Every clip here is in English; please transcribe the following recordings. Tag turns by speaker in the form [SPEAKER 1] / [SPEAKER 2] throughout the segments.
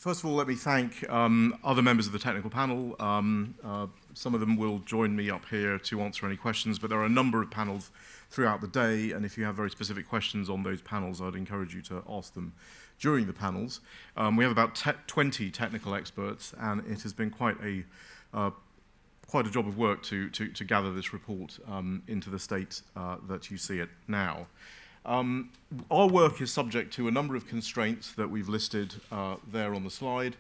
[SPEAKER 1] First of all, let me thank other members of the technical panel. Some of them will join me up here to answer any questions, but there are a number of panels throughout the day, and if you have very specific questions on those panels, I'd encourage you to ask them during the panels. We have about 20 technical experts, and it has been quite a job of work to gather this report into the state that you see it now. Our work is subject to a number of constraints that we've listed there on the slide.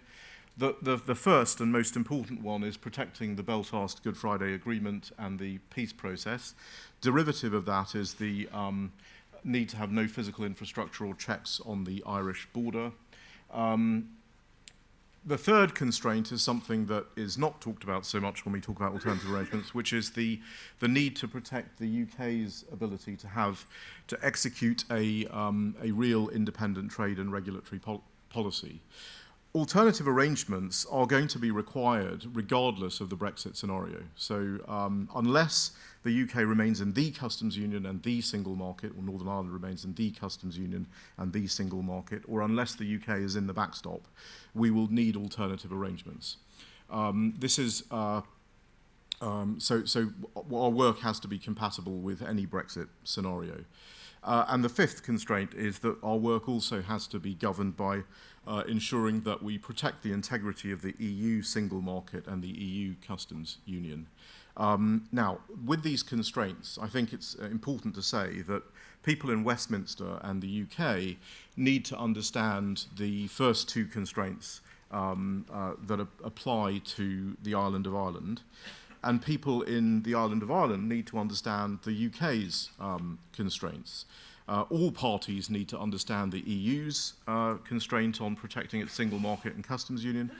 [SPEAKER 1] The first and most important one is protecting the Belfast Good Friday Agreement and the peace process. Derivative of that is the need to have no physical infrastructure or checks on the Irish border. The third constraint is something that is not talked about so much when we talk about alternative arrangements, which is the need to protect the UK's ability to execute a real independent trade and regulatory policy. Alternative arrangements are going to be required regardless of the Brexit scenario. So unless the UK remains in the customs union and the single market, or Northern Ireland remains in the customs union and the single market, or unless the UK is in the backstop, we will need alternative arrangements. So our work has to be compatible with any Brexit scenario. And the fifth constraint is that our work also has to be governed by ensuring that we protect the integrity of the EU single market and the EU customs union. Now, with these constraints, I think it's important to say that people in Westminster and the UK need to understand the first two constraints that apply to the island of Ireland. And people in the island of Ireland need to understand the UK's constraints. All parties need to understand the EU's constraint on protecting its single market and customs union.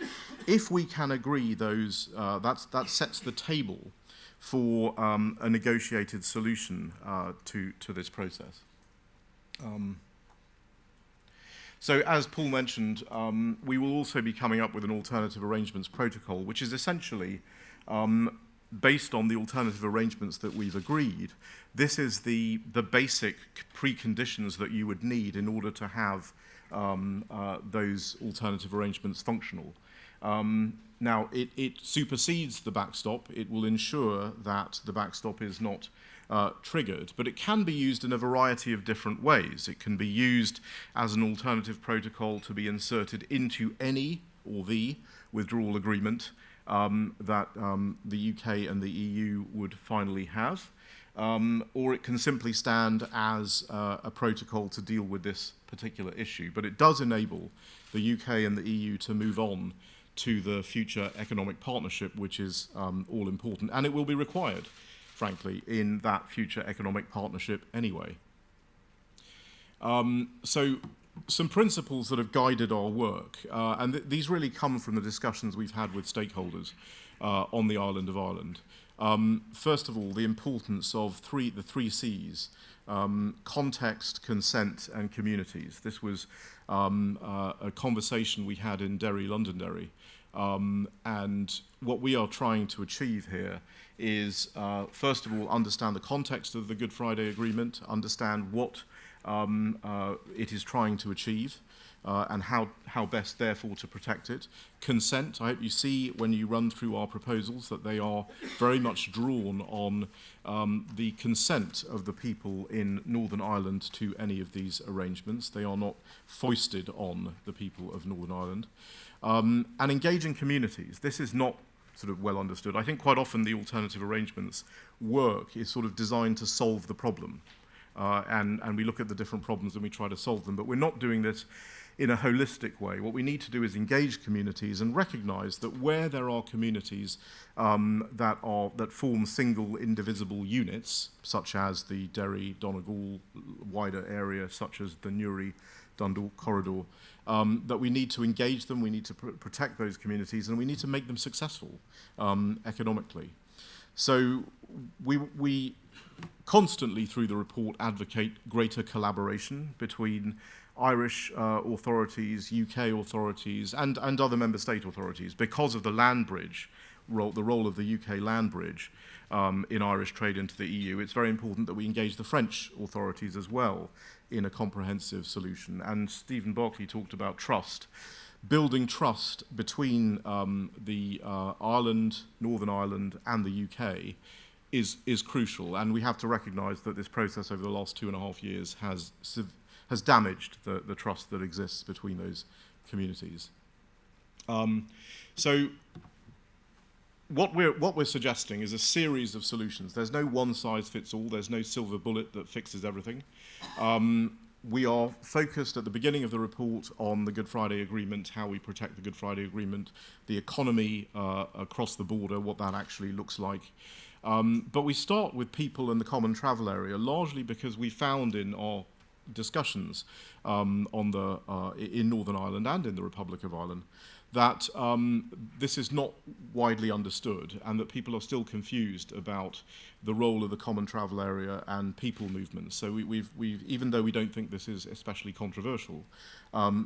[SPEAKER 1] If we can agree those, that sets the table for a negotiated solution to this process. So as Paul mentioned, we will also be coming up with an alternative arrangements protocol, which is essentially based on the alternative arrangements that we've agreed. This is the basic preconditions that you would need in order to have those alternative arrangements functional. Now, it supersedes the backstop. It will ensure that the backstop is not triggered, but it can be used in a variety of different ways. It can be used as an alternative protocol to be inserted into any or the withdrawal agreement that the UK and the EU would finally have, or it can simply stand as a protocol to deal with this particular issue. But it does enable the UK and the EU to move on to the future economic partnership, which is all important, and it will be required, frankly, in that future economic partnership anyway. So some principles that have guided our work, and these really come from the discussions we've had with stakeholders on the island of Ireland. First of all, the importance of the three C's, context, consent, and communities. This was a conversation we had in Derry, Londonderry. And what we are trying to achieve here is, first of all, understand the context of the Good Friday Agreement, understand what it is trying to achieve, and how best, therefore, to protect it. Consent, I hope you see when you run through our proposals that they are very much drawn on the consent of the people in Northern Ireland to any of these arrangements. They are not foisted on the people of Northern Ireland. And engaging communities. This is not sort of well understood. I think quite often the alternative arrangements work is sort of designed to solve the problem. And we look at the different problems and we try to solve them. But we're not doing this in a holistic way. What we need to do is engage communities and recognize that where there are communities that form single indivisible units, such as the Derry, Donegal wider area, such as the Newry-Dundalk corridor, that we need to engage them, we need to protect those communities, and we need to make them successful economically. So we constantly through the report advocate greater collaboration between Irish authorities, UK authorities, and other member state authorities because of the land bridge role, the role of the UK land bridge in Irish trade into the EU. It's very important that we engage the French authorities as well in a comprehensive solution. And Stephen Barclay talked about trust. building trust between Ireland, Northern Ireland, and the UK is crucial, and we have to recognise that this process over the last 2.5 years has damaged the trust that exists between those communities. So what we're suggesting is a series of solutions. There's no one size fits all. There's no silver bullet that fixes everything. We are focused at the beginning of the report on the Good Friday Agreement, how we protect the Good Friday Agreement, the economy across the border, what that actually looks like. But we start with people in the common travel area, largely because we found in our discussions in Northern Ireland and in the Republic of Ireland that this is not widely understood, and that people are still confused about the role of the common travel area and people movements. So we've even though we don't think this is especially controversial,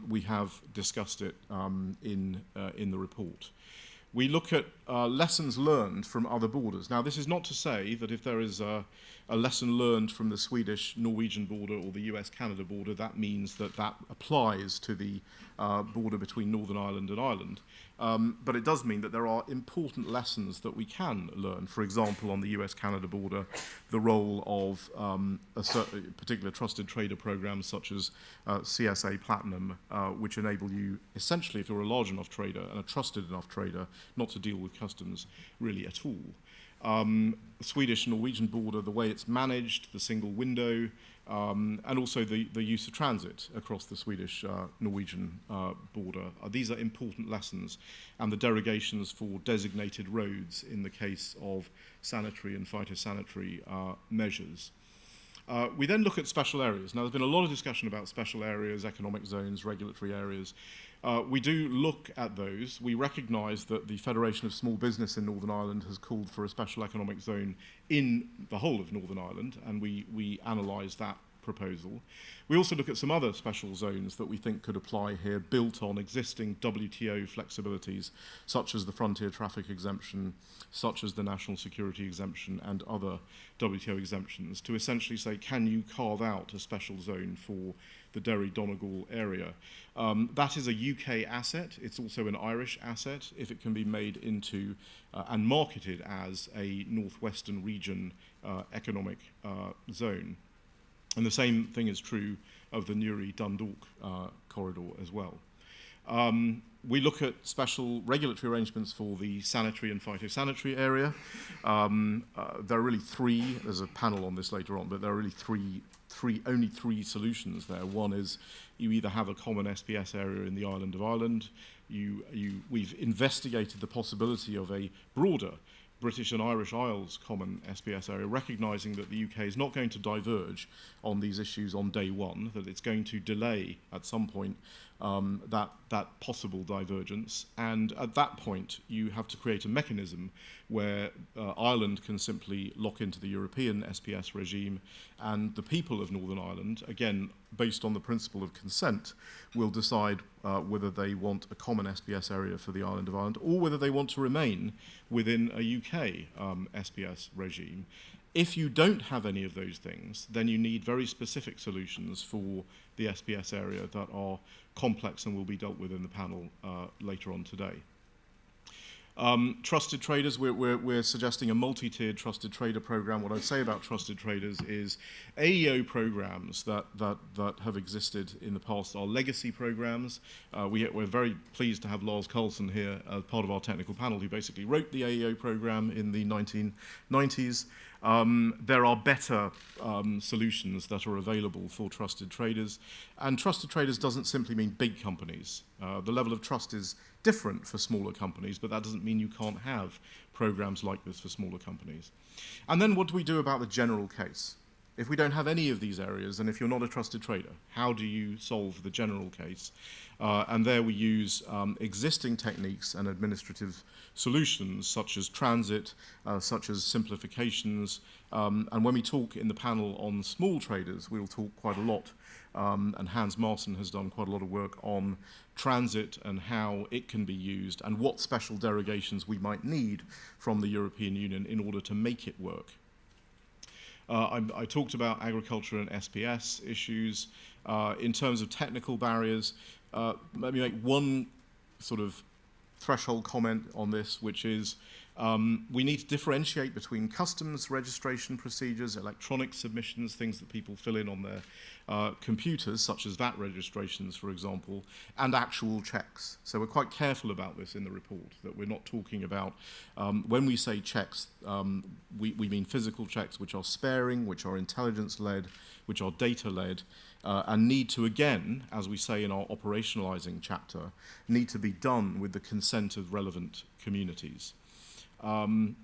[SPEAKER 1] we have discussed it in the report. We look at lessons learned from other borders. Now, this is not to say that if there is a lesson learned from the Swedish-Norwegian border or the US-Canada border, that means that applies to the border between Northern Ireland and Ireland. But it does mean that there are important lessons that we can learn. For example, on the US-Canada border, the role of a particular trusted trader programs such as CSA Platinum, which enable you, essentially, if you're a large enough trader and a trusted enough trader, not to deal with customs really at all. The Swedish-Norwegian border, the way it's managed, the single window, and also the use of transit across the Swedish-Norwegian border. These are important lessons, and the derogations for designated roads in the case of sanitary and phytosanitary measures. We then look at special areas. Now, there's been a lot of discussion about special areas, economic zones, regulatory areas. We do look at those. We recognise that the Federation of Small Business in Northern Ireland has called for a special economic zone in the whole of Northern Ireland, and we analyse that proposal. We also look at some other special zones that we think could apply here, built on existing WTO flexibilities, such as the frontier traffic exemption, such as the national security exemption, and other WTO exemptions, to essentially say, can you carve out a special zone for the Derry-Donegal area? That is a UK asset. It's also an Irish asset if it can be made into and marketed as a northwestern region economic zone. And the same thing is true of the Newry-Dundalk corridor as well. We look at special regulatory arrangements for the sanitary and phytosanitary area. There are really three. There's a panel on this later on, but there are really only three solutions there. One is you either have a common SPS area in the island of Ireland. We've investigated the possibility of a broader British and Irish Isles common SPS area, recognising that the UK is not going to diverge on these issues on day one, that it's going to delay at some point that possible divergence. And at that point, you have to create a mechanism where Ireland can simply lock into the European SPS regime, and the people of Northern Ireland, again, based on the principle of consent, will decide whether they want a common SPS area for the island of Ireland or whether they want to remain within a UK SPS regime. If you don't have any of those things, then you need very specific solutions for the SPS area that are complex and will be dealt with in the panel later on today. Trusted traders, we're suggesting a multi-tiered trusted trader program. What I'd say about trusted traders is AEO programs that have existed in the past are legacy programs. We're very pleased to have Lars Carlson here as part of our technical panel, who basically wrote the AEO program in the 1990s. There are better solutions that are available for trusted traders, and trusted traders doesn't simply mean big companies. The level of trust is different for smaller companies, but that doesn't mean you can't have programs like this for smaller companies. And then what do we do about the general case? If we don't have any of these areas, and if you're not a trusted trader, how do you solve the general case? And there we use existing techniques and administrative solutions, such as transit, such as simplifications. And when we talk in the panel on small traders, we'll talk quite a lot, and Hans Martin has done quite a lot of work on transit and how it can be used and what special derogations we might need from the European Union in order to make it work. I talked about agriculture and SPS issues. In terms of technical barriers, let me make one sort of threshold comment on this, which is we need to differentiate between customs registration procedures, electronic submissions, things that people fill in on their computers, such as VAT registrations, for example, and actual checks. So we're quite careful about this in the report, that we're not talking about, when we say checks, we mean physical checks which are sparing, which are intelligence-led, which are data-led, and need to, again, as we say in our operationalizing chapter, need to be done with the consent of relevant communities. So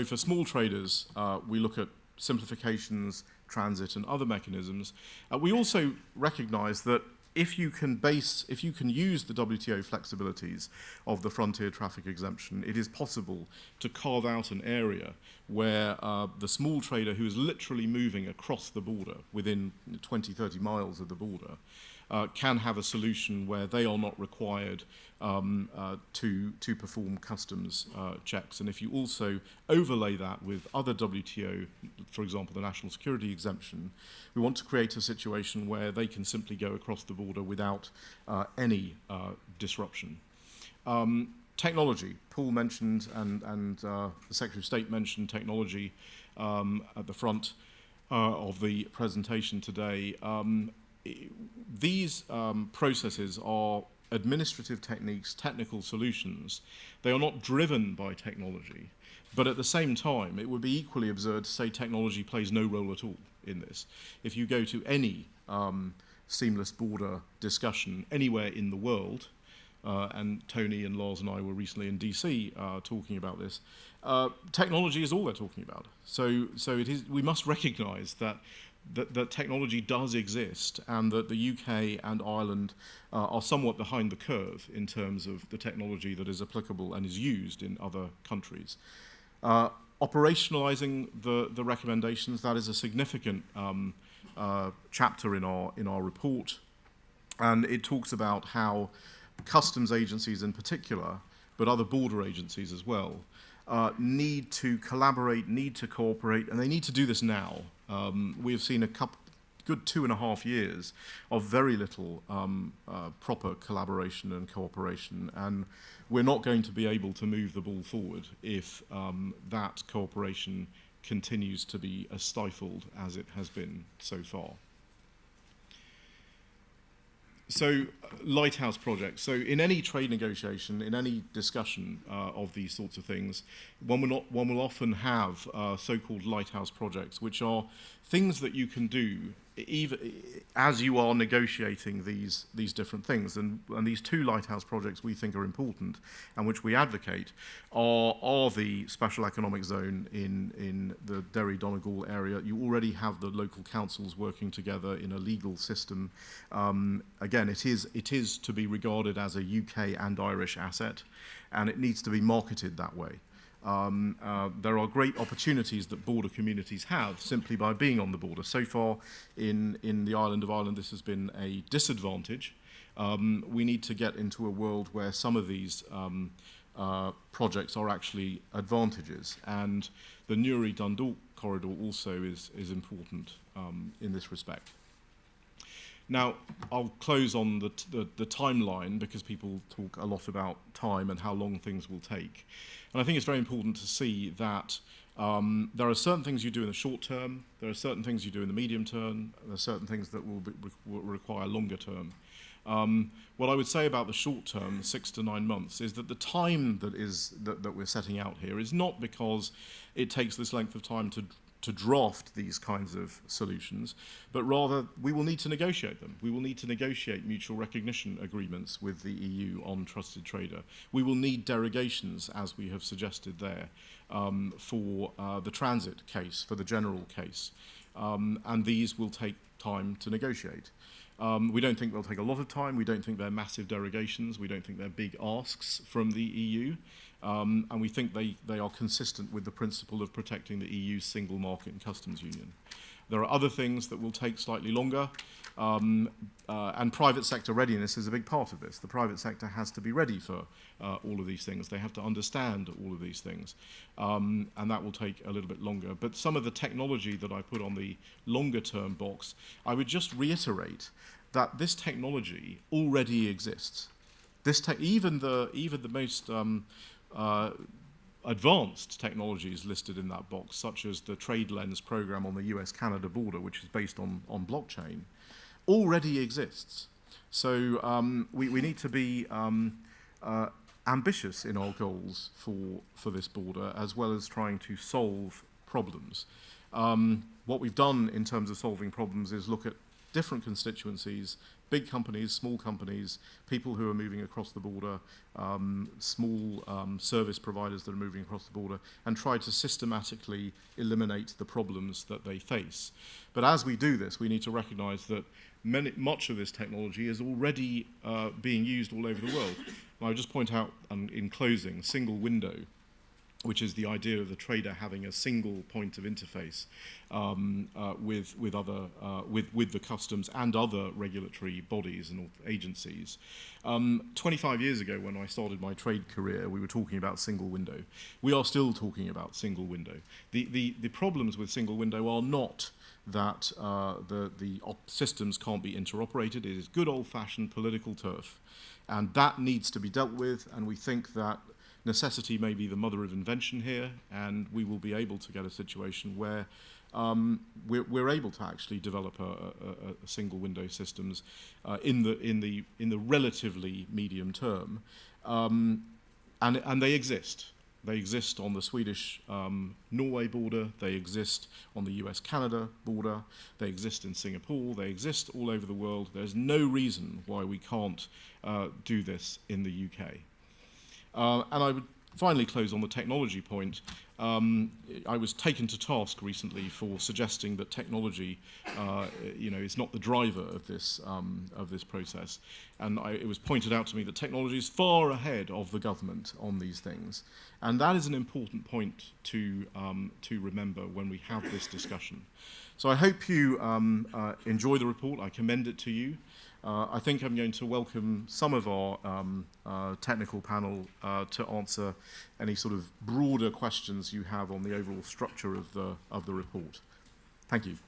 [SPEAKER 1] for small traders, we look at simplifications, transit, and other mechanisms. We also recognize that if you can use the WTO flexibilities of the frontier traffic exemption, it is possible to carve out an area where the small trader who is literally moving across the border within 20, 30 miles of the border can have a solution where they are not required to perform customs checks. And if you also overlay that with other WTO, for example, the national security exemption, we want to create a situation where they can simply go across the border without any disruption. Technology, Paul mentioned, and the Secretary of State mentioned technology at the front of the presentation today. These processes are administrative techniques, technical solutions. They are not driven by technology, but at the same time, it would be equally absurd to say technology plays no role at all in this. If you go to any seamless border discussion anywhere in the world, and Tony and Lars and I were recently in DC talking about this, technology is all they're talking about. So it is, we must recognize that technology does exist, and that the UK and Ireland are somewhat behind the curve in terms of the technology that is applicable and is used in other countries. Operationalizing the recommendations, that is a significant chapter in our report, and it talks about how customs agencies in particular, but other border agencies as well, need to collaborate, need to cooperate, and they need to do this now. We have seen a good 2.5 years of very little proper collaboration and cooperation, and we're not going to be able to move the ball forward if that cooperation continues to be as stifled as it has been so far. So, lighthouse projects. So in any trade negotiation, in any discussion of these sorts of things, one will often have so-called lighthouse projects, which are things that you can do even as you are negotiating these different things. And these two lighthouse projects we think are important and which we advocate are the special economic zone in the Derry-Donegal area. You already have the local councils working together in a legal system. Again, it is to be regarded as a UK and Irish asset, and it needs to be marketed that way. There are great opportunities that border communities have simply by being on the border. So far in the island of Ireland, this has been a disadvantage. We need to get into a world where some of these projects are actually advantages, and the Newry-Dundalk corridor also is important in this respect. Now, I'll close on the timeline, because people talk a lot about time and how long things will take. And I think it's very important to see that there are certain things you do in the short term, there are certain things you do in the medium term, there are certain things that will require longer term. What I would say about the short term, 6 to 9 months, is that the time that we're setting out here is not because it takes this length of time to draft these kinds of solutions, but rather we will need to negotiate them. We will need to negotiate mutual recognition agreements with the EU on trusted trader. We will need derogations, as we have suggested there, for the transit case, for the general case, and these will take time to negotiate. We don't think they'll take a lot of time. We don't think they're massive derogations. We don't think they're big asks from the EU. And we think they are consistent with the principle of protecting the EU's single market and customs union. There are other things that will take slightly longer, and private sector readiness is a big part of this. The private sector has to be ready for all of these things. They have to understand all of these things, and that will take a little bit longer. But some of the technology that I put on the longer term box, I would just reiterate that this technology already exists. even the most advanced technologies listed in that box, such as the Trade Lens program on the US-Canada border, which is based on blockchain, already exists. So we need to be ambitious in our goals for this border, as well as trying to solve problems. What we've done in terms of solving problems is look at different constituencies, big companies, small companies, people who are moving across the border, small service providers that are moving across the border, and try to systematically eliminate the problems that they face. But as we do this, we need to recognize that much of this technology is already being used all over the world. And I'll just point out in closing, single window, which is the idea of the trader having a single point of interface with the customs and other regulatory bodies and agencies. 25 years ago, when I started my trade career, we were talking about single window. We are still talking about single window. The problems with single window are not that the systems can't be interoperated. It is good old-fashioned political turf, and that needs to be dealt with, and we think that necessity may be the mother of invention here, and we will be able to get a situation where we're able to actually develop a single window systems in the relatively medium term, and they exist. They exist on the Swedish-Norway border. They exist on the US-Canada border. They exist in Singapore. They exist all over the world. There's no reason why we can't do this in the UK. And I would finally close on the technology point. I was taken to task recently for suggesting that technology, is not the driver of this process, and it was pointed out to me that technology is far ahead of the government on these things, and that is an important point to remember when we have this discussion. So I hope you enjoy the report. I commend it to you. I think I'm going to welcome some of our technical panel to answer any sort of broader questions you have on the overall structure of the report. Thank you.